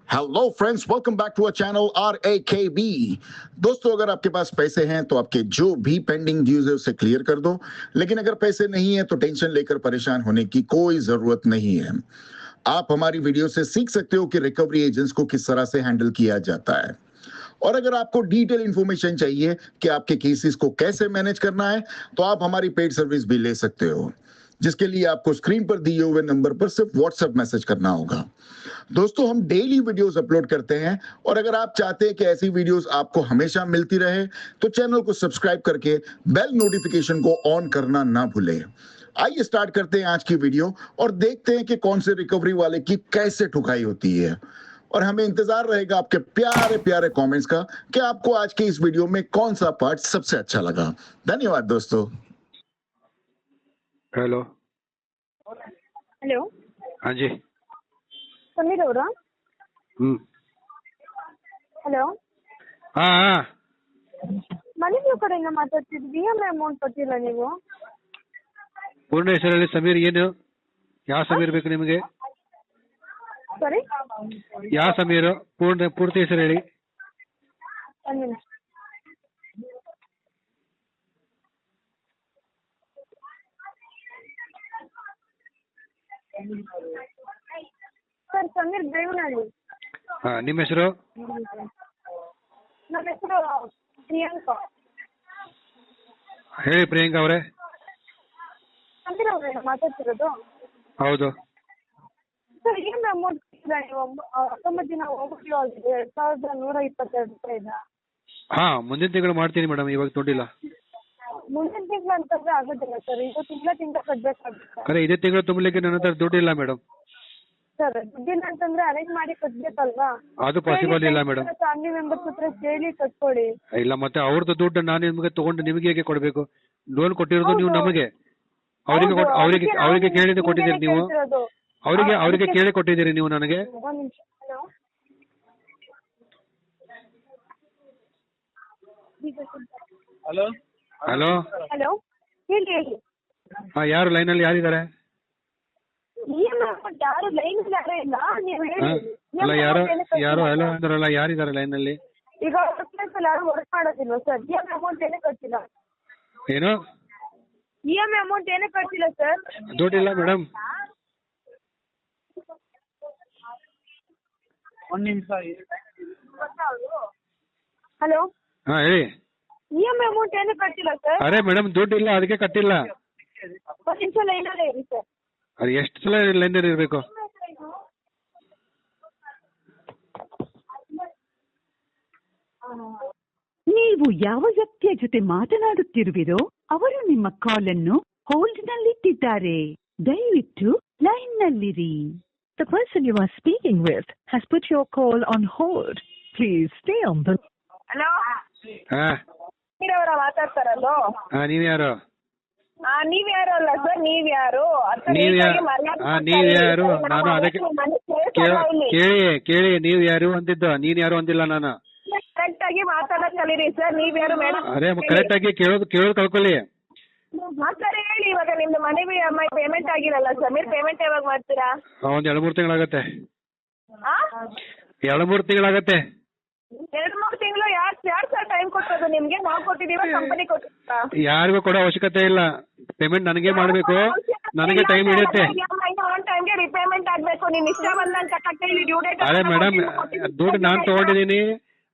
Hello friends, welcome back to our channel RAKB। दोस्तों, अगर आपके पास पैसे हैं तो आपके जो भी पेंडिंग ड्यूज है उसे क्लियर कर दो, लेकिन अगर पैसे नहीं है तो टेंशन लेकर परेशान होने की कोई जरूरत नहीं है। आप हमारी वीडियो से सीख सकते हो कि रिकवरी एजेंट्स को किस तरह से हैंडल किया जाता है। और अगर आपको डिटेल इंफॉर्मेशन चाहिए कि आपके केसेस को कैसे मैनेज करना है, तो आप हमारी पेड सर्विस भी ले सकते हो, जिसके लिए आपको स्क्रीन पर दिए हुए नंबर पर सिर्फ व्हाट्सएप मैसेज करना होगा। दोस्तों, हम डेली वीडियोस अपलोड करते हैं, और अगर आप चाहते हैं कि ऐसी वीडियोस आपको हमेशा मिलती रहे तो चैनल को सब्सक्राइब करके बेल नोटिफिकेशन को ऑन करना ना भूलें। आइए स्टार्ट करते हैं आज की वीडियो और देखते हैं कि कौन से रिकवरी वाले की कैसे ठुकाई होती है। और हमें इंतजार रहेगा आपके प्यारे प्यारे कमेंट्स का कि आपको आज के इस वीडियो में कौन सा पार्ट सबसे अच्छा लगा। धन्यवाद दोस्तों। हेलो। ಹಲೋ हाँ जी। ಸಮೀರ್ ಅವರಾ? ಹಲೋ, हाँ हाँ ಮನೆ ಕಡೆಯಿಂದ ಮಾತಾಡ್ತಿದ್ವಿ. ಅಮೌಂಟ್ ಕೊಟ್ಟಿಲ್ಲ ನೀವು? ಪೂರ್ಣ ಹೆಸರಲ್ಲಿ ಸಮೀರ್. ಏನು ಯಾವ ಸಮೀರ್ ಬೇಕು ನಿಮಗೆ? ಸಾರಿ, ಯಾವ ಸಮೀರ್? ಪೂರ್ತಿ ಹೆಸರು ಹೇಳಿ. ಒಂದು ನಿಮಿಷ. ಸರ್, ಸಮೀರ್ ಬೇವನಹಳ್ಳಿ. ಹಾಂ, ನಿಮ್ಮ ಹೆಸರು? ನನ್ನ ಹೆಸರು ಪ್ರಿಯಾಂಕಾ. ಹೇಳಿ ಪ್ರಿಯಾಂಕಾ ಅವರೇ. ಸಮೀರ್ ಅವರೇನ ಮಾತಾಡ್ತಿರೋದು? ಹೌದು. ಸರ್, ಏನು ಅಮೌಂಟ್ ಕೊಟ್ಟಿಲ್ಲ ನೀವು? 19 ದಿನ ಹೋಗ್ಬಿಟ್ಟು ಆಗಿದೆ. 2122 ರೂಪಾಯಿನ. ಹಾಂ, ಮುಂದಿನ ತಿಂಗಳು ಮಾಡ್ತೀನಿ ಮೇಡಮ್, ಇವಾಗ ದುಡ್ಡಿಲ್ಲ. ಮುಂದಿನ ತಿಂಗಳು ಅಂತಂದ್ರೆ ಆಗೋದಿಲ್ಲ ಸರ್. ಇದು ತಿಂಗಳ ಕಟ್ಬೇಕಾಗುತ್ತೆ. ಅರೆ, ಇದೇ ತಿಂಗಳು ತುಂಬಲಿಕ್ಕೆ ನನ್ನ ಹತ್ರ ದುಡ್ಡಿಲ್ಲ ಮೇಡಮ್. ಸರ್, ದುಡ್ಡಿಲ್ಲ ಅಂತಂದ್ರೆ ಅರೇಂಜ್ ಮಾಡಿ ಕಟ್ಬೇಕಲ್ವಾ? ಅದು ಪಾಸಿಬಲ್ ಇಲ್ಲ ಮೇಡಮ್. ಫ್ಯಾಮಿಲಿ ಮೆಂಬರ್ಸ್ ಹತ್ರ ಕೇಳಿ ಕಟ್ಕೊಳ್ಳಿ. ಇಲ್ಲ, ಮತ್ತೆ ಅವ್ರದ್ದು ದುಡ್ಡು ನಾನು ನಿಮಗೆ ತಗೊಂಡು ನಿಮಗೆ ಹೇಗೆ ಕೊಡಬೇಕು? ಲೋನ್ ಕೊಟ್ಟಿರೋದು ನೀವು ನಮಗೆ. ಅವರಿಗೆ ಕೇಳಿದ ಕೊಟ್ಟಿದ್ದೀರಿ ನೀವು. ಅವರಿಗೆ ಕೇಳಿ ಕೊಟ್ಟಿದ್ದೀರಿ ನೀವು ನನಗೆ. ಒಂದ್ ನಿಮಿಷ. ಹಲೋ ಹಲೋ ಹಲೋ, ಹೇಳಿ. ಹಾಂ, ಯಾರು ಲೈನಲ್ಲಿ ಯಾರಿದ್ದಾರೆ? ಯಾರು ಲೈನ್ ಇಲ್ಲ, ನೀವು ಹೇಳಿ. ಅಲ್ಲ, ಯಾರೋ ಹಲೋ ಅಂದ್ರಲ್ಲ, ಯಾರಿದ್ದಾರೆ ಲೈನಲ್ಲಿ? ಈಗ ಯಾರು ವರ್ಕ್ ಮಾಡೋದಿಲ್ವಾ ಸರ್? EMI ಅಮೌಂಟ್ ಏನೇ ಕಟ್ತಿಲ್ಲ. ಏನು EMI ಅಮೌಂಟ್ ಏನೇ ಕಟ್ತಿಲ್ಲ ಸರ್. ದುಡ್ಡಿಲ್ಲ ಮೇಡಮ್. ಒಂದು ನಿಮಿಷ. ಹಲೋ, ಹಾಂ ಹೇಳಿ. EMI ಅಮೌಂಟ್ ಏನೇ ಕಟ್ತಿಲ್ಲ ಸರ್. ಅರೆ ಮೇಡಮ್, ದುಡ್ಡಿಲ್ಲ, ಅದಕ್ಕೆ ಕಟ್ಟಿಲ್ಲ. ಒಂದ್ ನಿಮಿಷ ಲೈನಲ್ಲೇ ಇರಿ ಸರ್. ಅದು ಎಷ್ಟು ಸಲ ಲೈನಲ್ಲಿ ಇರಬೇಕು? ನೀವು ಯಾವ ವ್ಯಕ್ತಿಯ ಜೊತೆ ಮಾತನಾಡುತ್ತಿರುವಿರೋ ಅವರು ನಿಮ್ಮ ಕಾಲ್ ಅನ್ನು ಹೋಲ್ಡ್ ನಲ್ಲಿಟ್ಟಿದ್ದಾರೆ. ದಯವಿಟ್ಟು line ನಲ್ಲಿರಿ. The person you are speaking with has put your call on hold. Please stay on the. Hello, ಹಾಂ ಅವರ ಮಾತಾಡ್ತಾರದು? ಹಾಂ, ನೀವು ಯಾರು? ನೀವ್ ಯಾರು? ಅಲ್ಲ ಸರ್, ನೀವ್ ಯಾರು? ನೀವ್ ಯಾರು? ನಾನು ಅದಕ್ಕೆ ಕೇಳಿ ನೀವು ಯಾರು ಅಂದಿದ್ದು. ನೀನ್ ಯಾರು ಅಂದಿಲ್ಲ ನಾನು. ಕರೆಕ್ಟ್ ಆಗಿ ಮಾತಾಡಕ್ ಕಲೀರಿ ಸರ್. ನೀವ್ ಯಾರು ಮೇಡಮ್? ಅರೆ, ಕರೆಕ್ಟ್ ಆಗಿ ಕೇಳೋದು ಕಲ್ಕೊಳ್ಳಿ. ಸರ್ ಹೇಳಿ. ಇವಾಗ ನಿಮ್ದು ಮನೆ ಪೇಮೆಂಟ್ ಆಗಿರಲ್ಲ ಸಮೀರ್, ಪೇಮೆಂಟ್ ಯಾವಾಗ ಮಾಡ್ತೀರಾ? ಒಂದ್ 2-3 ತಿಂಗಳಾಗತ್ತೆ. 2-3 ತಿಂಗಳಾಗತ್ತೆ. 2-3 ತಿಂಗಳು? ಯಾರು ಸರ್ ಟೈಮ್ ಕೊಟ್ಟೋದು ನಿಮ್ಗೆ? ನಾವು ಕೊಟ್ಟಿದೀವ, ಕಂಪನಿ ಕೊಟ್ಟಿದ್ದೀರಾ? ಯಾರಿಗೂ ಕೊಡೋ ಅವಶ್ಯಕತೆ ಇಲ್ಲ. ಪೇಮೆಂಟ್ ನನಗೆ ಮಾಡ್ಬೇಕು, ನನಗೆ ಟೈಮ್ ಹಿಡಿಯುತ್ತೆ. ಟೈಮ್ಗೆ ರಿಪೇಮೆಂಟ್ ಆಗ್ಬೇಕು. ನಿಮ್ ಇಷ್ಟ ಬಂದಂತ ಕಟ್ಟಿ ಡ್ಯೂ ಡೇಟ್. ಅರೆ ಮೇಡಮ್, ದುಡ್ಡು ನಾನ್ ತಗೊಂಡಿದ್ದೀನಿ.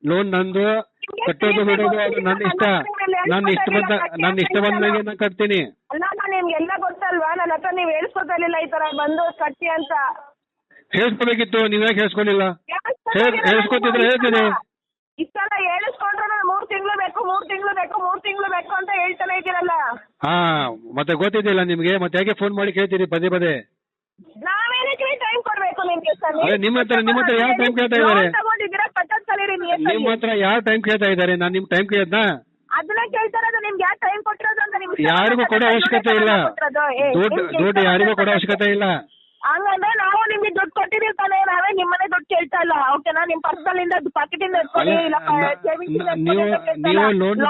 ಲೋನ್ ನಂದು. ಕಟ್ಟೋದು ಬಿಡೋದು ಅದು ನನ್ನ ಇಷ್ಟ. ನನ್ನ ಇಷ್ಟ ಬಂದಂಗೆ ನಾನು ಕಟ್ತೀನಿ. ಅಲ್ಲ, ನಿಮ್ಗೆಲ್ಲ ಗೊತ್ತಲ್ವಾ? ನನ್ನ ಹತ್ರ ನೀವ್ ಹೇಳ್ಸ್ಕೊತಿರ್ಲಿಲ್ಲ ಈ ತರ ಬಂದು ಕಟ್ಟಿ ಅಂತ. ಹೇಳ್ಸ್ಕೊಬೇಕಿತ್ತು, ನೀವ್ಯಾಕೆ ಹೇಳ್ಸ್ಕೊಂಡಿಲ್ಲ? ಹೇಳ್ಸ್ಕೊತಿದ್ರೆ ಹೇಳ್ತೀನಿ. ಇಷ್ಟೆಲ್ಲ ಹೇಳಿಸ್ಕೊಂಡ್ರೆ ನಾನು 3 ತಿಂಗಳು ಬೇಕು, 3 ತಿಂಗಳು ಬೇಕು, 3 ತಿಂಗಳು ಬೇಕು ಅಂತ ಹೇಳ್ತಾನೆ ಇದ್ದೀರಲ್ಲ. ಹಾ, ಮತ್ತೆ ಗೊತ್ತಿದ್ದಿಲ್ಲ ನಿಮ್ಗೆ, ಮತ್ತೆ ಯಾಕೆ ಫೋನ್ ಮಾಡಿ ಕೇಳ್ತೀರಿ ಪದೇ ಪದೇ? ನಾವೇನಕ್ಕೆ ಟೈಮ್ ಕೊಡ್ಬೇಕು ನಿಮ್ಗೆ ಸರ್? ಅದೇ ನಿಮ್ಮ ಹತ್ರ ಯಾರು ಟೈಮ್ ಕೇಳ್ತಾ ಇದ್ದಾರೆ? ತಗೊಂಡಿದ್ದೀರಾ, ಕಟ್ಟೋದ್ ಕಲೀರಿ. ನಿಮ್ಮ ಹತ್ರ ಯಾರು ಟೈಮ್ ಕೇಳ್ತಾ ಇದ್ದಾರೆ? ನಾನು ನಿಮ್ ಟೈಮ್ ಕೇಳ್ದಾ? ಅದನ್ನ ಕೇಳ್ತಾರದು. ನಿಮ್ಗೆ ಯಾರು ಟೈಮ್ ಕೊಟ್ಟಿರೋದು ಅಂತ ನಿಮ್ಗೆ ಯಾರಿಗೂ ಕೊಡೋ ಅವಶ್ಯಕತೆ ಇಲ್ಲ. ದುಡ್ಡು ಯಾರಿಗೂ ಕೊಡೋ ಅವಶ್ಯಕತೆ ಇಲ್ಲ. ಹಂಗಂದ್ರೆ ನಾವು ನಿಮ್ಗೆ ದುಡ್ಡು ಕೊಟ್ಟಿದ್ದೀವಿ ತಾನೇ, ನಾವೇ ನಿಮ್ಮನೆ ದುಡ್ಡು ಕೇಳ್ತಾ ಇಲ್ಲ. ಓಕೆನಾ? ನಿಮ್ ಪರ್ಸನಲ್ ಇಂದ ಪಾಕೆಟ್ ಇಂದ ನೀವು ಲೋನ್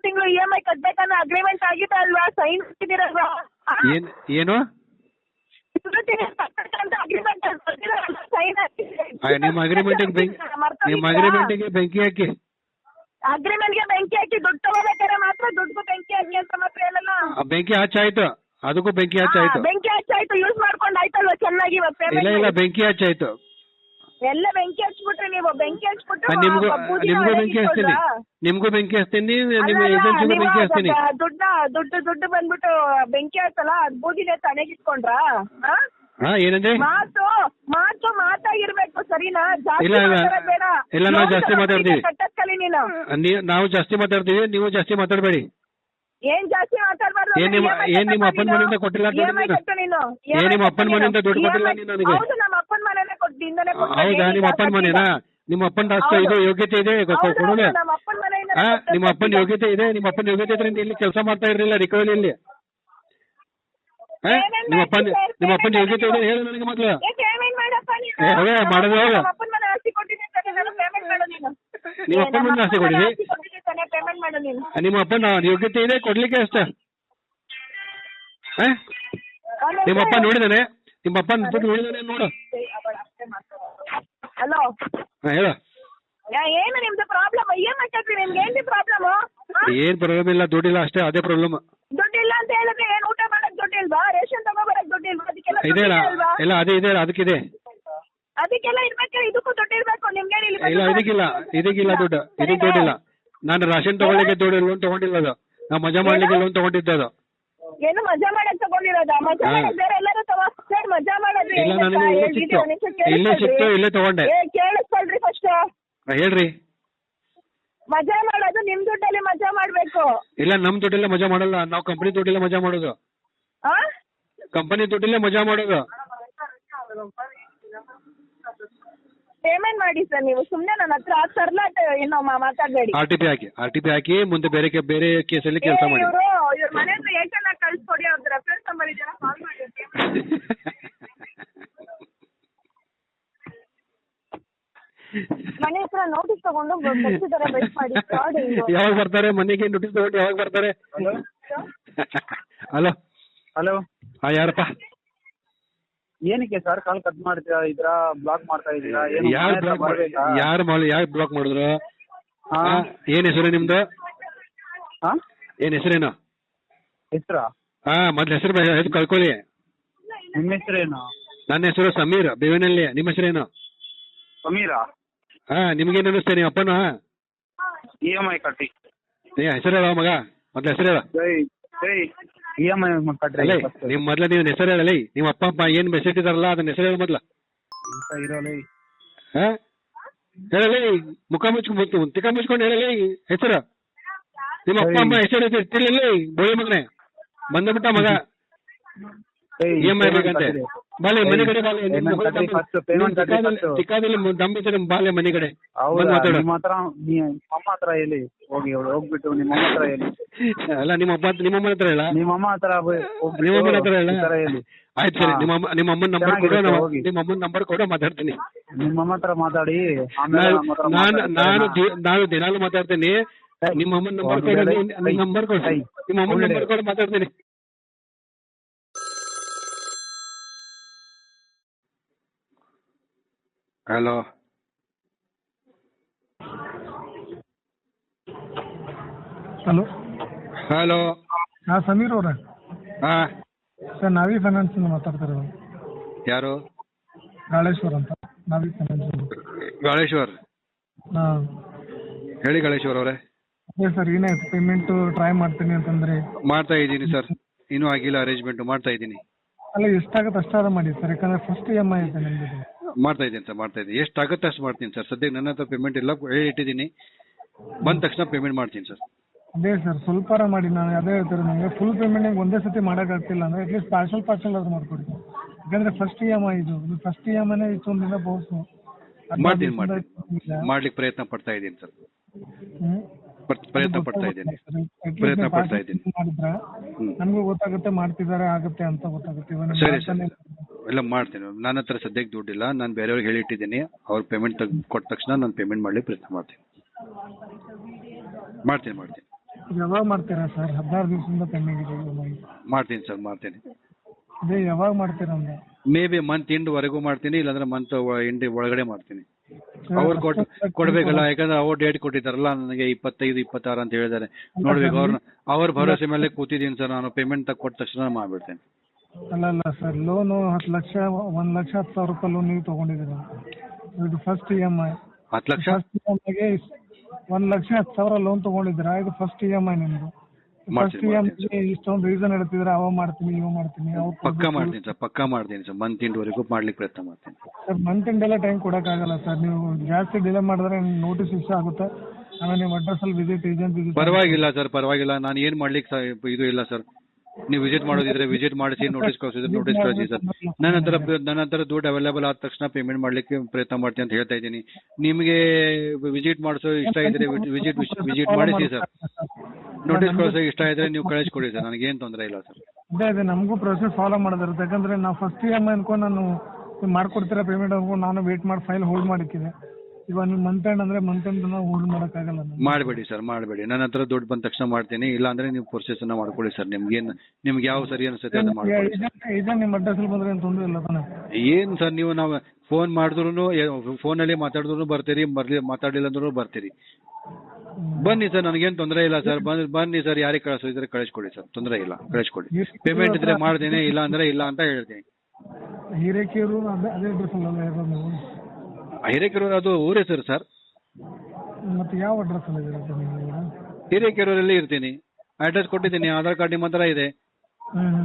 ತಿಂಗಳು EMI ಕಟ್ಬೇಕನ್ನೋ ಅಗ್ರಿಮೆಂಟ್ ಆಗಿದೆ ಅಲ್ವಾ? ಸೈನ್ ಹಾಕಿದಿರಲ್ವಾ? ಏನು ಅಗ್ರಿಮೆಂಟ್ ನಿಮ್ಮ ಅಗ್ರಿಮೆಂಟಿಗೆ ಬೆಂಕಿ ಹಾಕಿ ಅಗ್ರಿಮೆಂಟ್ಗೆ ಬೆಂಕಿ ಹಾಕಿ ದುಡ್ಡು ತಗೋಬೇಕಾದ್ರೆ ಮಾತ್ರ ದುಡ್ಡು ಬೆಂಕಿ ಹಾಕಿ ಅಂತ ಮಾತ್ರ ಹೇಳಲ್ಲ. ಬೆಂಕಿ ಹಚ್ಚಾಯ್ತು, ಅದಕ್ಕೂ ಬೆಂಕಿ ಹಚ್ಚಾಯ್ತು. ಬೆಂಕಿ ಹಚ್ಚಾಯ್ತು, ಯೂಸ್ ಮಾಡ್ಕೊಂಡು ಆಯ್ತಲ್ವಾ ಚೆನ್ನಾಗಿ ಇವತ್ತು ಇಲ್ಲ ಬೆಂಕಿ ಹಚ್ಚಾಯ್ತು. ಎಲ್ಲ ಬೆಂಕಿ ಹಚ್ಬಿಟ್ರಿ ನೀವು. ಬೆಂಕಿ ಹಚ್ಬಿಟ್ಟು ನಿಮ್ಗೂ ಬೆಂಕಿ ಹಚ್ತೀನಿ, ನಿಮ್ಗೂ ಬೆಂಕಿ ಹಚ್ತೀನಿ, ನಿಮ್ಮ ಏಜೆನ್ಸಿಗೂ ಬೆಂಕಿ ಹಚ್ತೀನಿ. ದುಡ್ಡು ಬಂದ್ಬಿಟ್ಟು ಬೆಂಕಿ ಹಚ್ಚಲ್ಲ, ಅದು ಬೂದಿನ ತಣೆಗಿಟ್ಕೊಂಡ್ರಾ? ಏನಂದ್ರೆ ಮಾತಾಗಿರ್ಬೇಕು ಸರಿನಾ? ಇಲ್ಲ ನಾವು ಜಾಸ್ತಿ ಮಾತಾಡ್ತೀವಿ. ಕಲಿ ನೀನು. ನಾವು ಜಾಸ್ತಿ ಮಾತಾಡ್ತೀವಿ, ನೀವು ಜಾಸ್ತಿ ಮಾತಾಡಬೇಡಿ. ಏನ್ ಜಾಸ್ತಿ ಮಾತಾಡ್ಬಾರ್ದು. ಏನ್ ನಿಮ್ಮ ಅಪ್ಪನ ಮನೆಯಿಂದ ಕೊಟ್ಟಿಲ್ಲ ನೀನು? ಏನ್ ನಿಮ್ಮ ಅಪ್ಪನ ಮನೆಯಿಂದ ದುಡ್ಡು ಕೊಟ್ಟಿಲ್ಲ ನೀನು ನನಗೆ? ಹೌದು, ನಮ್ಮ ಅಪ್ಪನ ಮನೆನೇ ಕೊಟ್ಟಿಂದನೇ. ಹೌದಾ? ನಿಮ್ಮ ಅಪ್ಪನ ಮನೆನಾ? ನಿಮ್ಮ ಅಪ್ಪನ ಅಷ್ಟು ಇದು ಯೋಗ್ಯತೆ ಇದೆ ಕೊಡೋದು? ನಿಮ್ಮ ಅಪ್ಪನ ಯೋಗ್ಯತೆ ಇದೆ? ನಿಮ್ಮ ಅಪ್ಪನ ಯೋಗ್ಯತೆ ಇದ್ರೆ ಇಲ್ಲಿ ಕೆಲಸ ಮಾಡ್ತಾ ಇರಲಿಲ್ಲ ರಿಕವರಿಯಲ್ಲಿ. ನಿಮ್ಮ ಅಪ್ಪನ ಯೋಗ್ಯತೆ ಇದೆ ಹೇಳು ನನಗೆ ಮೊದಲು. ಅದೇ ಮಾಡೋದು ಹೋಗ. ನಿಮ್ಮ ಅಪ್ಪನ ಮನೆ ಆಸ್ತಿ ಕೊಟ್ಟಿದ್ದಿ, ನಿಮ್ಮ ಅಪ್ಪನ ಯೋಗ್ಯತೆ ಇದೆ ಕೊಡ್ಲಿಕ್ಕೆ ಅಷ್ಟೇ. ನಿಮ್ಮ ಅಪ್ಪ ನೋಡಿದಾನೆ? ನಿಮ್ಮ ಅಪ್ಪನ ದುಡ್ಡು ನೋಡಿದಾನೆ ನೋಡು. ಹಲೋ, ಹೇಳು. ಏನು ನಿಮ್ದು ಪ್ರಾಬ್ಲಮ್? ಏನ್ ಮಾತಾಡ್ತೀರಿ? ನಿಮ್ಗೆ ಏನ್ ಪ್ರಾಬ್ಲಮ್? ಏನ್ ಪ್ರಾಬ್ಲಮ್ ಇಲ್ಲ, ದುಡ್ಡಿಲ್ಲ ಅಷ್ಟೇ, ಅದೇ ಪ್ರಾಬ್ಲಮ್. ದುಡ್ಡಿಲ್ಲ ಅಂತ ಹೇಳಿದ್ರೆ ಏನ್ ಊಟ ಮಾಡಕ್ ದುಡ್ಡಿಲ್ವಾ? ರೇಷನ್ ತಗೋಬರಕ್ ದುಡ್ಡಿಲ್ವಾ? ಇದೆಯಲ್ಲ, ಎಲ್ಲ ಅದೇ ಇದೆ, ಅದಕ್ಕಿದೆ. ಅದಕ್ಕೆಲ್ಲ ಇರ್ಬೇಕಾದ್ರೆ ಇದಕ್ಕೂ ದುಡ್ಡು ಇರ್ಬೇಕು ನಿಮ್ಗೆ. ಇಲ್ಲ ಇದಕ್ಕಿಲ್ಲ ದುಡ್ಡು, ಇದಕ್ಕೆ ದುಡ್ಡಿಲ್ಲ. ನಾನು ರಾಷನ್ ತಗೊಳ್ಳಿಕ್ಕೆ ದುಡ್ಡು ಲೋನ್ ತಗೊಂಡಿಲ್ಲ, ಅದು ನಾವು ಮಜಾ ಮಾಡ್ಲಿಕ್ಕೆ ಲೋನ್ ತಗೊಂಡಿದ್ದು. ಏನು ಮಜಾ ಮಾಡಕ್ ತಗೊಂಡಿರೋದ? ಮಜಾ ಮಾಡಕ್ ಬೇರೆ ಎಲ್ಲರೂ ಸರ್ ಮಜಾ ಮಾಡೋದು. ಇಲ್ಲ ನನಗೆ ಇಲ್ಲೇ ಸಿಕ್ತು, ಇಲ್ಲೇ ತಗೊಂಡೆ. ಕೇಳಿಸ್ಕೊಳ್ರಿ ಫಸ್ಟ್. ಹೇಳ್ರಿ. ಮಜಾ ಮಾಡೋದು ನಿಮ್ ದುಡ್ಡಲ್ಲಿ ಮಜಾ ಮಾಡ್ಬೇಕು. ಇಲ್ಲ ನಮ್ ದುಡ್ಡಲ್ಲೇ ಮಜಾ ಮಾಡಲ್ಲ, ನಾವು ಕಂಪನಿ ದುಡ್ಡಲ್ಲೇ ಮಜಾ ಮಾಡೋದು. ಕಂಪನಿ ದುಡ್ಡಲ್ಲೇ ಮಜಾ ಮಾಡೋದು. ಪೇಮೆಂಟ್ ಮಾಡಿ ಸರ್, ನೀವು ಸುಮ್ನೆ ನನ್ನ ಹತ್ರ ಸರ್ಲಾಟ ಏನೋ ಮಾತಾಡಬೇಡಿ. RTP ಹಾಕಿ ಮುಂದೆ ಬೇರೆ ಕೇಸಲ್ಲಿ ಕೆಲಸ ಮಾಡಿ. ಇವ್ರ ಮನೆ ಹತ್ರ ಏಟನ್ನ ಕಳ್ಸ್ಕೊಡಿ, ಅವ್ರ ರೆಫರೆನ್ಸ್ ನಂಬರ್ ಇದೆಯಲ್ಲ ಕಾಲ್ ಮಾಡಿ. ಮನೆ ಹತ್ರ ನೋಟಿಸ್ ತಗೊಂಡು ಬರ್ತಿದ್ದಾರೆ, ವೆಯ್ಟ್ ಮಾಡಿ. ಯಾವಾಗ ಬರ್ತಾರೆ ಮನೆಗೆ? ನೋಟಿಸ್ ತಗೊಂಡು ಯಾವಾಗ ಬರ್ತಾರೆ? ಹಲೋ ಹಲೋ, ಯಾರಪ್ಪ? ಏನಕ್ಕೆ ಸರ್ ಕಾಲ್ ಕಟ್ ಮಾಡ್ತೀರಾ? ಇದ್ರ ಬ್ಲಾಕ್ ಮಾಡ್ತಾ ಇದೀರಾ? ಯಾರು ಬ್ಲಾಕ್ ಮಾಡಿದ್ರು? ಏನ್ ಹೆಸರು ನಿಮ್ದು? ಏನ್ ಹೆಸರೇನು? ಹೆಸರಾ? ಮೊದ್ಲು ಹೆಸರು ಕಳ್ಕೊಳ್ಳಿ. ನಿಮ್ಮ ಹೆಸರೇನು? ನನ್ನ ಹೆಸರು ಸಮೀರ್ ಬೇವಿನಲ್ಲಿ. ನಿಮ್ಮ ಹೆಸರೇನು? ಸಮೀರಾ? ನಿಮ್ಗೇನು ಅನ್ನಿಸ್ತೇನೆ ಅಪ್ಪನ? EMI ಕಟ್ಟಿ. ಹೆಸರು ಹೇಳ ಮಗ, ಮೊದ್ಲು ಹೆಸರು ಹೇಳ. EMI ಕಟ್ಟಿ. ನಿಮ್ ಮೊದ್ಲ ನೀವು ಹೆಸರು ಹೇಳಲಿ. ನಿಮ್ಮ ಅಪ್ಪ ಏನ್ ಮೆಸೇಜ್ ಇದಾರಲ್ಲ ಅದನ್ನ ಹೆಸರು ಹೇಳ ಮೊದ್ಲ. ಹೇಳಲಿ, ಮುಖ ತಿಕ್ಕ ಮುಚ್ಕೊಂಡು ಹೇಳಲಿ ಹೆಸರು. ನಿಮ್ಮ ಅಪ್ಪ ಅಮ್ಮ ಹೆಸರು ತಿಳಿಲಿ. ಬೋಳಿ ಮಗನೇ ಬಂದ್ಬಿಟ್ಟ ಮಗ. EMI ಬೇಕಂತೆ. ಬಾಲೆ ಮನೆ ಕಡೆ ಚಿಕ್ಕಾದಲ್ಲಿ ದಮ್ಮಿದ್ರೆ ಬಾಲೆ ಮನೆ ಕಡೆ ಮಾತಾಡು. ಹೋಗ್ಬಿಟ್ಟು ನಿಮ್ಮ ಹತ್ರ ಹೇಳಿ. ಅಲ್ಲ ನಿಮ್ಮಮ್ಮನ ಹತ್ರ ಹೇಳ. ನಿಮ್ಮಮ್ಮ ಹತ್ರ ಹೇಳಿ. ಆಯ್ತು ಸರಿ, ನಿಮ್ಮ ಅಮ್ಮನ ನಂಬರ್ ಕೊಡು, ನಿಮ್ಮ ಅಮ್ಮನ ನಂಬರ್ ಕೊಡು, ಮಾತಾಡ್ತೀನಿ. ನಿಮ್ಮಮ್ಮ ಹತ್ರ ಮಾತಾಡಿ. ನಾನು ದಿನಾಲು ಮಾತಾಡ್ತೀನಿ. ನಿಮ್ಮ ಅಮ್ಮನ ನಂಬರ್ ಕೊಡು, ನಿಮ್ಮ ಅಮ್ಮನ ನಂಬರ್ ಕೊಡು, ಮಾತಾಡ್ತೀನಿ. Hello hello hello. ಸಮೀರ್ ಅವ್ರ? ಸರ್ ನಾವಿ ಫೈನಾನ್ಸ್ ಇಂದ ಮಾತಾಡ್ತಾರೆ. ಯಾರು? ಗಾಳೇಶ್ವರ್ ಅಂತ, ನಾವಿ ಫೈನಾನ್ಸ್. ಗಾಳೇಶ್ವರ್? ಹೇಳಿ ಗಾಳೇಶ್ವರ್ ಅವರೇ. ಅದೇ ಸರ್, ಏನಾಯ್ತು ಪೇಮೆಂಟ್ ಟ್ರೈ ಮಾಡ್ತೀನಿ ಅಂತಂದ್ರೆ? ಮಾಡ್ತಾ ಇದ್ದೀನಿ ಸರ್, ಇನ್ನೂ ಆಗಿಲ್ಲ ಅರೇಂಜ್ಮೆಂಟ್, ಮಾಡ್ತಾ ಇದ್ದೀನಿ. ಅಲ್ಲ ಎಷ್ಟಾಗುತ್ತೆ ಅಷ್ಟಾದ ಮಾಡಿ ಸರ್, ಯಾಕಂದ್ರೆ ಫಸ್ಟ್ EMI ಐತೆ ನಿಮ್ದು. ಮಾಡ್ತಾ ಇದ್ದೀನಿ ಸರ್, ಮಾಡ್ತಾ ಇದ್ದೀನಿ. ಎಷ್ಟಾಗುತ್ತೆ ಅಷ್ಟು ಮಾಡ್ತೀನಿ ಸರ್. ಸದ್ಯಕ್ಕೆ ನನ್ನ ಹತ್ರ ಪೇಮೆಂಟ್ ಇಲ್ಲ, ಇಟ್ಟಿದ್ದೀನಿ. ಬಂದ ತಕ್ಷಣ ಪೇಮೆಂಟ್ ಮಾಡ್ತೀನಿ ಸರ್. ಅದೇ ಸರ್ ಸ್ವಲ್ಪಾರ ಮಾಡಿ. ನಾನು ಅದೇ ಹೇಳ್ತಾರೆ ನನಗೆ ಫುಲ್ ಪೇಮೆಂಟ್ ಒಂದೇ ಸತಿ ಮಾಡೋಕ್ಕಾಗ್ತಿಲ್ಲ ಅಂದ್ರೆ ಅಟ್ಲೀಸ್ಟ್ ಪಾರ್ಸಲ್ ಆದ್ರೂ ಮಾಡ್ಕೊಡಿ. ಯಾಕಂದ್ರೆ ಫಸ್ಟ್ EMI ಇದು ಫಸ್ಟ್ EMIನೇ ಇಷ್ಟೊಂದಿನ ಬಹುಸು ಮಾಡ್ಲಿಕ್ಕೆ ಪ್ರಯತ್ನ ಪಡ್ತಾ ಇದ್ದೀನಿ ಸರ್. ಪ್ರಯತ್ನ ಪಡ್ತಾ ಇದ್ದೀನಿ. ಮಾಡಿದ್ರೆ ನಮಗೂ ಗೊತ್ತಾಗುತ್ತೆ ಮಾಡ್ತಿದ್ದಾರೆ ಆಗುತ್ತೆ ಅಂತ ಗೊತ್ತಾಗುತ್ತೆ. ಸರಿ ಸರ್, ಎಲ್ಲ ಮಾಡ್ತೀನಿ. ನನ್ನ ಹತ್ರ ಸದ್ಯಕ್ಕೆ ದುಡ್ಡಿಲ್ಲ, ನಾನು ಬೇರೆಯವ್ರಿಗೆ ಹೇಳಿಟ್ಟಿದ್ದೀನಿ. ಅವ್ರ ಪೇಮೆಂಟ್ ಕೊಟ್ಟ ತಕ್ಷಣ ನಾನು ಪೇಮೆಂಟ್ ಮಾಡ್ಲಿಕ್ಕೆ ಪ್ರಯತ್ನ ಮಾಡ್ತೀನಿ. ಯಾವಾಗ ಮಾಡ್ತೀರಾ ಸರ್? 16 ದಿವಸದಿಂದ ಪೆಂಡಿಂಗ್ ಇದೆ. ಮಾಡ್ತೀನಿ ಸರ್, ಮಾಡ್ತೀನಿ. ಅದೇ ಯಾವಾಗ ಮಾಡ್ತೀರಾ ಅಂದ್ರೆ ಮೇ ಬಿ ಮಂತ್ ಎಂಡ್ ವರೆಗೂ ಮಾಡ್ತೀನಿ, ಇಲ್ಲಾಂದ್ರೆ ಮಂತ್ ಎಂಡ್ ಒಳಗಡೆ ಮಾಡ್ತೀನಿ. ಅವ್ರು ಕೊಡ್ಬೇಕಲ್ಲ, ಯಾಕಂದ್ರೆ ಅವ್ರು ಡೇಟ್ ಕೊಟ್ಟಿದ್ದಾರಲ್ಲ ನನಗೆ 25, 26 ಅಂತ ಹೇಳಿದಾರೆ. ನೋಡ್ಬೇಕು ಅವ್ರ ಭರವಸೆ ಮೇಲೆ ಕೂತಿದ್ದೀನಿ ಸರ್. ನಾನು ಪೇಮೆಂಟ್ ಕೊಟ್ಟ ತಕ್ಷಣ ಮಾಡ್ಬಿಡ್ತೇನೆ. ಅಲ್ಲ ಸರ್, ಲೋನು 10 ಲಕ್ಷ 1,10,000 ರೂಪಾಯಿ ಲೋನ್ ನೀವು ತಗೊಂಡಿದ್ದೀರಾ. ಇದು ಫಸ್ಟ್ EMI. 10 ಲಕ್ಷ ಫಸ್ಟ್ EMIಗೆ 1,10,000 ಲೋನ್ ತಗೊಂಡಿದ್ದೀರಾ. ಇದು ಫಸ್ಟ್ EMI ನಿಮ್ದು. ಫಸ್ಟ್ EMI ಇಷ್ಟೊಂದು ರೀಸನ್ ಹೇಳ್ತಿದ್ರೆ ಅವ ಮಾಡ್ತೀನಿ ಇವ ಮಾಡ್ತೀನಿ. ಪಕ್ಕಾ ಮಾಡ್ತೀನಿ ಸರ್. ಮಂತ್ ಎಂಡ್ ವರೆಗೂ ಮಾಡ್ಲಿಕ್ಕೆ ಪ್ರಯತ್ನ ಮಾಡ್ತೀನಿ ಸರ್. ಮಂತ್ ಎಂಡ್ ಎಲ್ಲ ಟೈಮ್ ಕೊಡೋಕ್ಕಾಗಲ್ಲ ಸರ್. ನೀವು ಜಾಸ್ತಿ ಡಿಲೇ ಮಾಡಿದ್ರೆ ನೋಟಿಸ್ ಇಶ್ಯೂ ಆಗುತ್ತೆ. ಆಮೇಲೆ ನಿಮ್ಮ ಅಡ್ರೆಸ್ ಅಲ್ಲಿ ಏಜೆಂಟ್ ವಿಸಿಟ್. ಪರವಾಗಿಲ್ಲ ಸರ್, ಪರವಾಗಿಲ್ಲ. ನಾನು ಏನ್ ಮಾಡ್ಲಿಕ್ಕೆ ಇದು ಇಲ್ಲ ಸರ್. ನೀವು ವಿಸಿಟ್ ಮಾಡೋದಿದ್ರೆ ವಿಸಿಟ್ ಮಾಡಿಸಿ, ನೋಟಿಸ್ ಕಳಿಸಿದ್ರೆ ನೋಟಿಸ್ ಕಳಿಸಿ ಸರ್. ನನ್ನ ಹತ್ರ ದುಡ್ಡು ಅವೈಲೇಬಲ್ ಆದ ತಕ್ಷಣ ಪೇಮೆಂಟ್ ಮಾಡ್ಲಿಕ್ಕೆ ಪ್ರಯತ್ನ ಮಾಡ್ತೀನಿ ಅಂತ ಹೇಳ್ತಾ ಇದ್ದೀನಿ. ನಿಮಗೆ ವಿಸಿಟ್ ಮಾಡಿಸೋ ಇಷ್ಟ ಇದ್ರೆ ವಿಸಿಟ್ ಮಾಡಿಸಿ ಸರ್. ನೋಟಿಸ್ ಕಳಿಸೋ ಇಷ್ಟ ಇದ್ರೆ ನೀವು ಕಳಿಸ್ಕೊಡಿ ಸರ್, ನನಗೇನು ತೊಂದರೆ ಇಲ್ಲ ಸರ್. ಅದೇ ನಮಗೂ ಪ್ರೊಸೆಸ್ ಫಾಲೋ ಮಾಡೋದಿರುತ್ತೆ. ಯಾಕಂದ್ರೆ ನಾವು ಫಸ್ಟ್ EMI ಅನ್ಕೊಂಡು ನಾನು ಮಾಡ್ಕೊಡ್ತೀರಾ ಪೇಮೆಂಟ್ ಅನ್ಕೊಂಡು ನಾನು ವೇಟ್ ಮಾಡಿ ಫೈಲ್ ಹೋಲ್ಡ್ ಮಾಡಿಕ್ಕಿದೆ. ಇವಾಗ ನೀವು ಮಂತ್ ಎಂಡ್ ಅಂದ್ರೆ ಮಂತ್ ಎಂಡ್ ನಾವು ಹೋಲ್ಡ್ ಮಾಡೋಕ್ಕಾಗಲ್ಲ. ಮಾಡಬೇಡಿ ಸರ್, ಮಾಡಬೇಡಿ. ನನ್ನ ಹತ್ರ ದುಡ್ಡು ಬಂದ ತಕ್ಷಣ ಮಾಡ್ತೀನಿ, ಇಲ್ಲ ಅಂದ್ರೆ ನೀವು ಪ್ರೊಸೆಸ್ ಅನ್ನ ಮಾಡ್ಕೊಳ್ಳಿ ಸರ್. ನಿಮ್ಗೆ ಯಾವ ಸರಿ ಅನ್ಸುತ್ತೆ ಅದನ್ನ ಮಾಡ್ಕೊಳ್ಳಿ. ಏಜೆಂಟ್ ನಿಮ್ಮ ಅಡ್ರೆಸ್ ಬಂದ್ರೆ ಏನು ತೊಂದರೆ ಇಲ್ಲ ತಾನೆ? ಏನ್ ಸರ್, ನಾವು ಫೋನ್ ಮಾಡಿದ್ರು ಫೋನಲ್ಲಿ ಮಾತಾಡಿದ್ರು ಬರ್ತೀರಿ, ಮಾತಾಡಿಲ್ಲ ಅಂದ್ರೂ ಬರ್ತೀರಿ. ಬನ್ನಿ ಸರ್, ನನಗೇನು ತೊಂದರೆ ಇಲ್ಲ ಸರ್. ಬನ್ನಿ ಸರ್, ಯಾರಿಗೆ ಕಳಿಸೋದಿದ್ರೆ ಕಳಿಸ್ಕೊಡಿ ಸರ್, ತೊಂದರೆ ಇಲ್ಲ, ಕಳಿಸ್ಕೊಡಿ. ಪೇಮೆಂಟ್ ಇದ್ರೆ ಮಾಡ್ತೀನಿ, ಇಲ್ಲ ಅಂದ್ರೆ ಇಲ್ಲ ಅಂತ ಹೇಳ್ತೀನಿ. ಹಿರೇಕೆರೂರು ಅದೇ ಅಡ್ರೆಸ್ ಅಲ್ಲ ಇರೋದು ನೀವು? ಹಿರೇಕೆರೂರು ಅದು ಊರೇ ಸರ್. ಮತ್ತೆ ಯಾವ ಅಡ್ರೆಸ್ ಅಲ್ಲಿ ಇರೋದು ನೀವು? ಹಿರೇಕೆರೂರಲ್ಲಿ ಇರ್ತೀನಿ. ಅಡ್ರೆಸ್ ಕೊಟ್ಟಿದ್ದೀನಿ, ಆಧಾರ್ ಕಾರ್ಡ್ ನಿಮ್ಮ ಹತ್ರ ಇದೆ.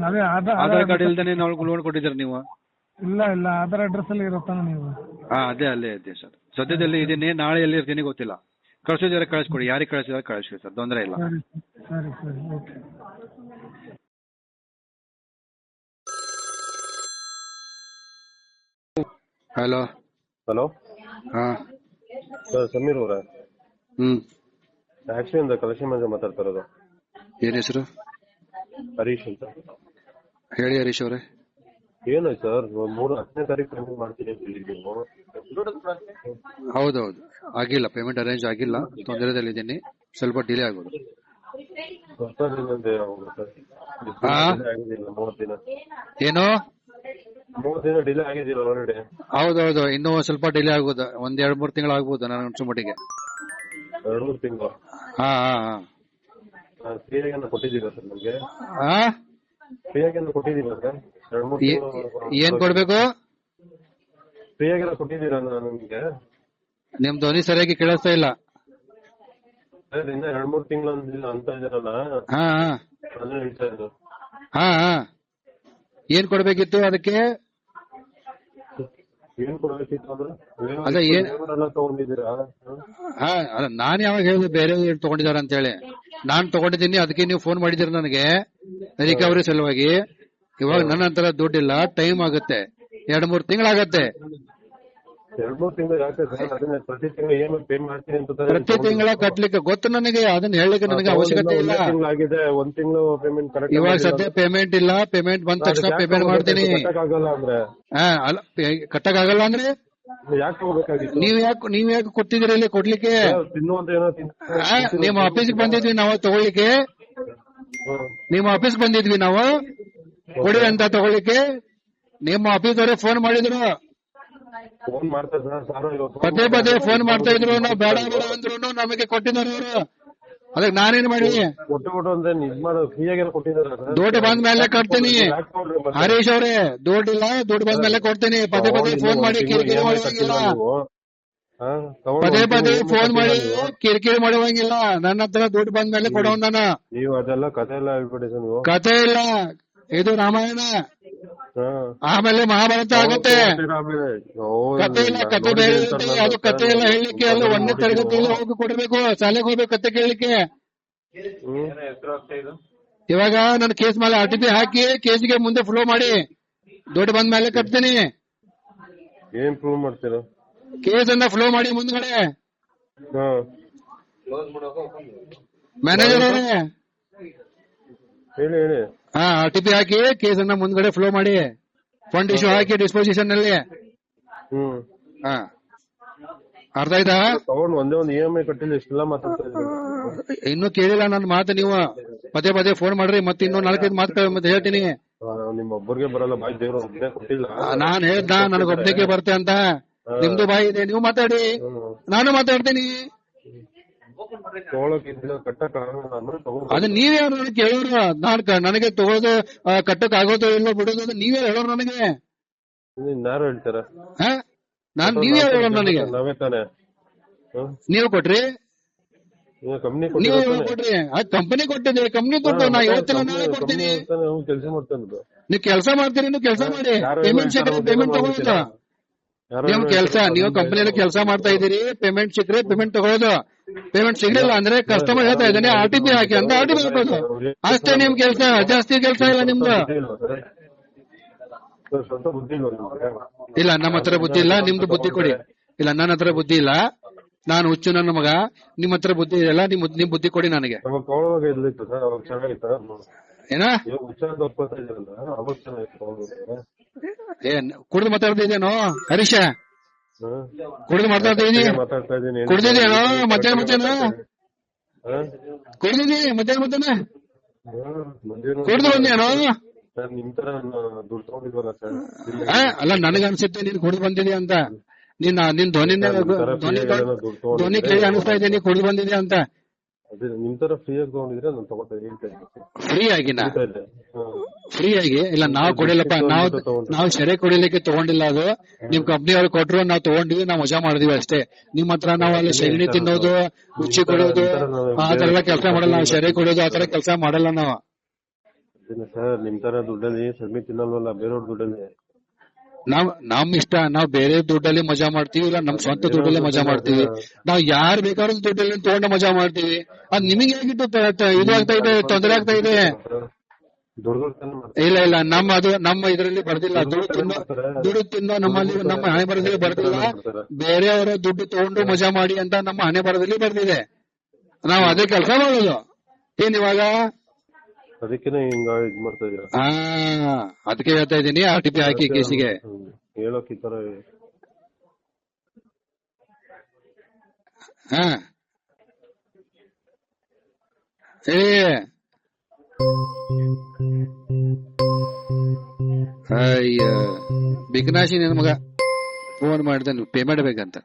ಅದೇ ಆಧಾರ್ ಕಾರ್ಡ್ ಇಲ್ದೇನೆ ಲೋನ್ ಕೊಟ್ಟಿದ್ದೀರಾ ನೀವು? ಇಲ್ಲ ಆಧಾರ್ ಅಡ್ರೆಸ್ ಅಲ್ಲಿ ಇರುತ್ತಾನ ನೀವು? ಅದೇ ಅಲ್ಲೇ ಇದೆ ಸರ್. ಸದ್ಯದಲ್ಲಿ ಇದೀನಿ, ನಾಳೆ ಎಲ್ಲಿ ಇರ್ತೀನಿ ಗೊತ್ತಿಲ್ಲ. ಕಳ್ಸೋದಾರೆ ಕಳಿಸ್ಕೊಡಿ, ಯಾರಿಗೆ ಕಳಿಸಿದ್ರೆ ಕಳಿಸ್ಕೊಡಿ ಸರ್, ತೊಂದರೆ ಇಲ್ಲ. ಸರಿ ಓಕೆ. ಹಲೋ ಹಾ ಸರ್, ಸಮೀರ್ ಅವರ ಟ್ಯಾಕ್ಸಿಯಿಂದ ಕಲೆಕ್ಷನ್ ಮ್ಯಾನೇಜರ್ ಮಾತಾಡ್ತಾ ಇರೋದು. ಏನ್ ಹೆಸರು? ಹರೀಶ್ ಅಂತ. ಹೇಳಿ ಹರೀಶ್ ಅವರೇ. ಏನಾಯ್ತು ಸರ್, 10ನೇ ತಾರೀಕು ಪೇಮೆಂಟ್ ಮಾಡ್ತೀನಿ ಅಂತ ಹೇಳಿದ್ದೀವಿ. ಹೌದೌದು, ಆಗಿಲ್ಲ, ಪೇಮೆಂಟ್ ಅರೇಂಜ್ ಆಗಿಲ್ಲ, ತೊಂದರೆದಲ್ಲಿದ್ದೀನಿ, ಸ್ವಲ್ಪ ಡಿಲೇ ಆಗೋದು. ಸರ್ ಇನ್ನೊಂದು ಆಗಿದ್ದಿಲ್ಲ 30 ದಿನ. ಏನು 30 ದಿನ ಡಿಲೇ ಆಗಿದ್ದಿಲ್ಲ ಆಲ್ರೆಡಿ? ಹೌದೌದು, ಇನ್ನೂ ಸ್ವಲ್ಪ ಡಿಲೇ ಆಗೋದು, 1-2-3 ತಿಂಗಳು ಆಗ್ಬೋದು ನನ್ನ ಅನ್ಸೋ ಮಟ್ಟಿಗೆ. 2-3 ತಿಂಗಳು? ಹಾ ಫ್ರೀಯಾಗಿ ಕೊಟ್ಟಿದ್ದೀರಾ ಸರ್ ನಮ್ಗೆ? ಫ್ರೀಯಾಗಿ ಕೊಟ್ಟಿದ್ದೀರಾ ಸರ್? 2-3 ತಿಂಗಳು ಏನ್ ಕೊಡ್ಬೇಕು? ಫ್ರೀಯಾಗಿ ಕೊಟ್ಟಿದ್ದೀರಾ ನಮ್ಗೆ? ನಿಮ್ ಧ್ವನಿ ಸರಿಯಾಗಿ ಕೇಳಿಸ್ತಾ ಇಲ್ಲ. ಸರ್ ಇನ್ನ 2-3 ತಿಂಗಳು ಅಂತ ಇದಾರಲ್ಲ, ಅದನ್ನ ಹೇಳ್ತಾ ಇದ್ದು. ಏನ್ ಕೊಡ್ಬೇಕಿತ್ತು ಅದಕ್ಕೆ? ಏನ್ ಕೊಡ್ಬೇಕಿತ್ತು ಅಂದ್ರೆ ಅದೇ ತಗೊಂಡಿದ್ದೀರಾ? ನಾನ್ ಯಾವಾಗ ಹೇಳಿದೆ ಬೇರೆ ತಗೊಂಡಿದಾರ ಅಂತ ಹೇಳಿ? ನಾನ್ ತಗೊಂಡಿದ್ದೀನಿ, ಅದಕ್ಕೆ ನೀವು ಫೋನ್ ಮಾಡಿದಿರ ನನಗೆ ರಿಕವರಿ ಸಲುವಾಗಿ. ಇವಾಗ ನನ್ನ ಹತ್ರ ದುಡ್ಡಿಲ್ಲ, ಟೈಮ್ ಆಗುತ್ತೆ, 2-3 ತಿಂಗಳಾಗತ್ತೆ. 2-3 ತಿಂಗಳು ಯಾಕೆ ಸರ್? ಅದನ್ನ ಪ್ರತಿ ತಿಂಗಳು ಏನು ಪೇ ಮಾಡ್ತೀನಿ ಅಂತ ಪ್ರತಿ ತಿಂಗಳ ಕಟ್ಲಿಕ್ಕೆ ಗೊತ್ತು ನನಗೆ, ಅದನ್ನ ಹೇಳಲಿಕ್ಕೆ ನನಗೆ ಅವಶ್ಯಕತೆ ಇಲ್ಲ. 1 ತಿಂಗಳು ಪೇಮೆಂಟ್ ಕರೆಕ್ಟ್. ಇವಾಗ ಸದ್ಯ ಪೇಮೆಂಟ್ ಇಲ್ಲ, ಪೇಮೆಂಟ್ ಬಂದ ತಕ್ಷಣ ಪೇಮೆಂಟ್ ಮಾಡ್ತೀನಿ. ಕಟ್ಟಕ್ಕಾಗಲ್ಲ ಅಂದ್ರೆ ಯಾಕೆ ಹೋಗ್ಬೇಕಾಗಿತ್ತು? ನೀವ್ ಯಾಕೆ ಕೊಟ್ಟಿದ್ದೀರಿ ಇಲ್ಲಿ ಕೊಡ್ಲಿಕ್ಕೆ? ನಿಮ್ಮ ಆಫೀಸ್ಗೆ ಬಂದಿದ್ವಿ ನಾವು ತಗೊಳ್ಳಿಕ್ಕೆ, ನಿಮ್ಮ ಆಫೀಸ್ ಬಂದಿದ್ವಿ ನಾವು ಕೊಡಿ ಅಂತ ತಗೊಳ್ಳಿಕ್ಕೆ. ನಿಮ್ಮ ಆಫೀಸ್ ಅವರೇ ಫೋನ್ ಮಾಡಿದ್ರು, ಫೋನ್ ಮಾಡ್ತಾರೆ ಪದೇ ಫೋನ್ ಮಾಡ್ತಾ ಇದ್ರು. ನಾವು ಬೇಡ ಅಂದ್ರು ನಮಗೆ ಕೊಟ್ಟಿದ್ದಾರೆ ಅವರು. ಅದಕ್ಕೆ ನಾನೇನ್ ಮಾಡಿ ದುಡ್ಡು ಬಂದ ಮೇಲೆ ಕೊಡ್ತೀನಿ. ಹರೀಶ್ ಅವರೇ, ದುಡ್ಡಿಲ್ಲ, ದುಡ್ಡು ಬಂದ ಮೇಲೆ ಕೊಡ್ತೀನಿ. ಪದೇ ಫೋನ್ ಮಾಡಿ ಕಿರಿಕಿರಿ ಮಾಡುವಂಗಿಲ್ಲ, ಪದೇ ಫೋನ್ ಮಾಡಿ ಕಿರಿಕಿರಿ ಮಾಡುವಂಗಿಲ್ಲ. ನನ್ನ ಹತ್ರ ದುಡ್ಡು ಬಂದ ಮೇಲೆ ಕೊಡೋನ್ ನಾನು. ನೀವು ಅದೆಲ್ಲ ಕತೆ ಎಲ್ಲ ಹೇಳ್ಬಿಡಿ ಸರ್. ನೀವು ಕತೆ ಇಲ್ಲ, ಇದು ರಾಮಾಯಣ, ಆಮೇಲೆ ಮಹಾಭಾರತ ಆಗುತ್ತೆ. ಕತೆ ಇಲ್ಲ, ಕತೆ ಬೇರೆ ಇರುತ್ತೆ. ಅದು ಕತೆ ಎಲ್ಲ ಹೇಳಲಿಕ್ಕೆ ಅಲ್ಲ, 1ನೇ ತರಗತಿಯಲ್ಲಿ ಹೋಗಿ ಕೊಡ್ಬೇಕು, ಶಾಲೆಗೆ ಹೋಗ್ಬೇಕು ಕತೆ ಕೇಳಲಿಕ್ಕೆ. ಇವಾಗ ನನ್ನ ಕೇಸ್ ಮೇಲೆ RTP ಹಾಕಿ ಕೇಸ್ಗೆ ಮುಂದೆ ಫ್ಲೋ ಮಾಡಿ ದುಡ್ಡು ಬಂದ ಮೇಲೆ ಕಟ್ತೀನಿ. ಏನ್ ಪ್ರೂವ್ ಮಾಡ್ತೀರಾ? ಕೇಸ್ ಅನ್ನ ಫ್ಲೋ ಮಾಡಿ ಮುಂದ್ಗಡೆ. ಮ್ಯಾನೇಜರ್ ಅವರೇ ಹೇಳಿ. RTP ಹಾಕಿ ಕೇಸ್ ಅನ್ನ ಮುಂದ್ಗಡೆ ಫ್ಲೋ ಮಾಡಿ, ಫಂಡ್ ಇಶ್ಯೂ ಹಾಕಿ ಡಿಸ್ಪೋಸಿಷನ್ ನಲ್ಲಿ. ಅರ್ಥ ಆಯ್ತಾ? ತಗೊಂಡು ಒಂದೇ ಒಂದು EMI ಕಟ್ಟಿಲ್ಲ, ಇಷ್ಟೆಲ್ಲ ಮಾತಾಡ್ತಾ ಇದ್ದೀನಿ. ಇನ್ನು ಕೇಳಿಲ್ಲ ನನ್ನ ಮಾತು ನೀವು. ಪದೇ ಫೋನ್ ಮಾಡ್ರಿ, ಮತ್ತೆ ಇನ್ನೂ 4-5 ಮಾತು ಮತ್ತೆ ಹೇಳ್ತೀನಿ. ನಿಮ್ಮ ಒಬ್ಬರಿಗೆ ಬರಲ್ಲ ಬಾಯಿ ದೇವ್ರು ಒಬ್ಬನೇ ಕೊಟ್ಟಿಲ್ಲ. ನಾನ್ ಹೇಳ್ದ ನನಗೊಬ್ಬನಿಗೆ ಬರ್ತೆ ಅಂತ. ನಿಮ್ದು ಬಾಯಿ ಇದೆ, ನೀವು ಮಾತಾಡಿ, ನಾನು ಮಾತಾಡ್ತೀನಿ. ತಗೊಳಕಿಲ್ಲ ಕಟ್ಟಕ್ ಆಗಲ್ಲ ತಗೊಂಡ್ ಅದು ನೀವೇ ನನಗೆ ಕೇಳೋರು. ನನಗೆ ತಗೋದು ಕಟ್ಟಕ್ ಆಗೋದು ಇಲ್ಲ ಬಿಡೋದು ಅದು ನೀವೇ ಹೇಳೋರು ನನಗೆ. ಯಾರು ಹೇಳ್ತಾರ? ನಾನ್ ನೀವೇ ಹೇಳೋರು ನನಗೆ. ನಾವೇ ತಾನೆ ನೀವು ಕೊಟ್ರಿ, ಕಂಪ್ನಿ ನೀವು ಕೊಟ್ರಿ. ಅದ್ ಕಂಪನಿ ಕೊಟ್ಟಿದೆ, ಕಂಪ್ನಿ ಕೊಟ್ಟು ನಾ ಹೇಳ್ತಿಲ್ಲ, ನಾಳೆ ಕೊಡ್ತೀನಿ. ಕೆಲಸ ಮಾಡ್ತಾನೆ. ನೀವು ಕೆಲಸ ಮಾಡ್ತೀರಿ, ನೀವು ಕೆಲಸ ಮಾಡಿ, ಪೇಮೆಂಟ್ ಸಿಕ್ಕರೆ ಪೇಮೆಂಟ್ ತಗೊಳ್ಳೋದು. ನಿಮ್ ಕೆಲಸ, ನೀವು ಕಂಪನಿಯಲ್ಲಿ ಕೆಲಸ ಮಾಡ್ತಾ ಇದೀರಿ, ಪೇಮೆಂಟ್ ಸಿಕ್ಕರೆ ಪೇಮೆಂಟ್ ತಗೊಳ್ಳೋದು. ಪೇಮೆಂಟ್ ಸಿಗ್ಲಿಲ್ಲ ಅಂದ್ರೆ ಕಸ್ಟಮರ್ ಹೇಳ್ತಾ ಇದ್ದಾನೆ RTP ಹಾಕಿ ಅಂತ RTP ಹಾಕೋದು ಅಷ್ಟೇ ನಿಮ್ ಕೆಲಸ. ಜಾಸ್ತಿ ಕೆಲಸ ಇಲ್ಲ ನಿಮ್ದು. ಇಲ್ಲ, ನಮ್ಮ ಹತ್ರ ಬುದ್ಧಿ ಇಲ್ಲ, ನಿಮ್ದು ಬುದ್ಧಿ ಕೊಡಿ. ಇಲ್ಲ, ನನ್ನ ಹತ್ರ ಬುದ್ಧಿ ಇಲ್ಲ, ನಾನು ಹುಚ್ಚು ನನ್ನ ಮಗ. ನಿಮ್ ಹತ್ರ ಬುದ್ಧಿ ಇಲ್ಲ, ನಿಮ್ ಬುದ್ಧಿ ಕೊಡಿ ನನಗೆ. ಏನ ಏನ್ ಕುಡ್ದು ಮಾತಾಡ್ತಾ ಇದೇನೋ ಹರೀಶ? ಕುಡ್ದು ಮಾತಾಡ್ತಾ ಇದೀನಿ, ಕುಡ್ದಿದೇನೋ? ಮಧ್ಯಾಹ್ನ ಕುಡ್ದಿದಿ, ಮಧ್ಯಾಹ್ನ ಕುಡ್ದು ಬಂದೇನೋ? ಅಲ್ಲ, ನನಗ ಅನ್ಸುತ್ತೆ ನೀನ್ ಕುಡ್ದು ಬಂದಿದ್ಯಾ ಅಂತ. ನಿನ್ ಧ್ವನಿ ಕೇಳಿ ಅನಿಸ್ತಾ ಇದೆ ನೀ ಕುಡ್ದು ಬಂದಿದ್ಯಾ ಅಂತ. ನಿಮ್ ತರ ಫ್ರೀ ಆಗಿ ತಗೊಂಡಿದ್ರೆ ನಾನು ತಗೋತಾ ಹೇಳ್ತೇನೆ. ಫ್ರೀ ಆಗಿ ಇಲ್ಲ, ನಾವು ಕೊಡಿಲ್ಲಪ್ಪ. ನಾವು ಸೆರೆ ಕುಡಿಲಿಕ್ಕೆ ತಗೊಂಡಿಲ್ಲ. ಅದು ನಿಮ್ ಕಂಪ್ನಿಯವ್ರು ಕೊಟ್ರು, ನಾವು ತಗೊಂಡಿವಿ, ನಾವು ಮಜಾ ಮಾಡಿದ್ವಿ ಅಷ್ಟೇ. ನಿಮ್ ಹತ್ರ ನಾವು ಅಲ್ಲಿ ಸೆಗಣಿ ತಿನ್ನೋದು, ರುಚಿ ಕೊಡೋದು ಆ ತರ ಎಲ್ಲ ಕೆಲಸ ಮಾಡಲ್ಲ. ನಾವು ಸೆರೆ ಕುಡಿಯೋದು ಆ ತರ ಕೆಲಸ ಮಾಡಲ್ಲ ನಾವು. ಸರ್ ನಿಮ್ ತರ ದುಡ್ಡಲ್ಲಿ ಸಗಣಿ ತಿನ್ನಲ್ವಲ್ಲ, ಬೇರೆಯವ್ರ ದುಡ್ಡಲ್ಲಿ. ನಮ್ ಇಷ್ಟ, ನಾವ್ ಬೇರೆ ದುಡ್ಡಲ್ಲಿ ಮಜಾ ಮಾಡ್ತೀವಿ, ಇಲ್ಲ ನಮ್ ಸ್ವಂತ ದುಡ್ಡಲ್ಲಿ ಮಜಾ ಮಾಡ್ತೀವಿ. ನಾವ್ ಯಾರು ಬೇಕಾದ್ರೂ ದುಡ್ಡಲ್ಲಿ ತಗೊಂಡು ಮಜಾ ಮಾಡ್ತೀವಿ. ಅದ್ ನಿಮಗೆ ಹೇಗಿಟ್ಟು ಇದು ಆಗ್ತಾ ಇದೆ, ತೊಂದರೆ ಆಗ್ತಾ ಇದೆ? ಇಲ್ಲ, ನಮ್ಮ ಇದ್ರಲ್ಲಿ ಬರ್ದಿಲ್ಲ. ದುಡ್ಡು ತಿನ್ನೋ ನಮ್ಮಲ್ಲಿ ನಮ್ಮ ಹಣೆ ಬರದಲ್ಲಿ ಬರ್ದಿಲ್ಲ. ಬೇರೆಯವರ ದುಡ್ಡು ತಗೊಂಡು ಮಜಾ ಮಾಡಿ ಅಂತ ನಮ್ಮ ಹಣೆ ಬರದಲ್ಲಿ ಬರ್ದಿದೆ. ನಾವ್ ಅದೇ ಕೆಲಸ ಮಾಡೋದು. ಏನ್ ಇವಾಗ ಅದಕ್ಕೆ ಹಿಂಗ ಇದ್ ಮಾಡ್ತಾ ಇದೀರ? ಅದಕ್ಕೆ ಹೇಳ್ತಾ ಇದೀನಿ, RTP ಹಾಕಿ ಕೇಸಿಗೆ. ಹೇಳೋಕ್ ಈ ತರ ಅಯ್ಯ ಬಿಗ್ನಾಶಿ ನನ್ ಮಗ ಫೋನ್ ಮಾಡಿದ ಪೇಮೆಂಟ್ ಬೇಕಂತ.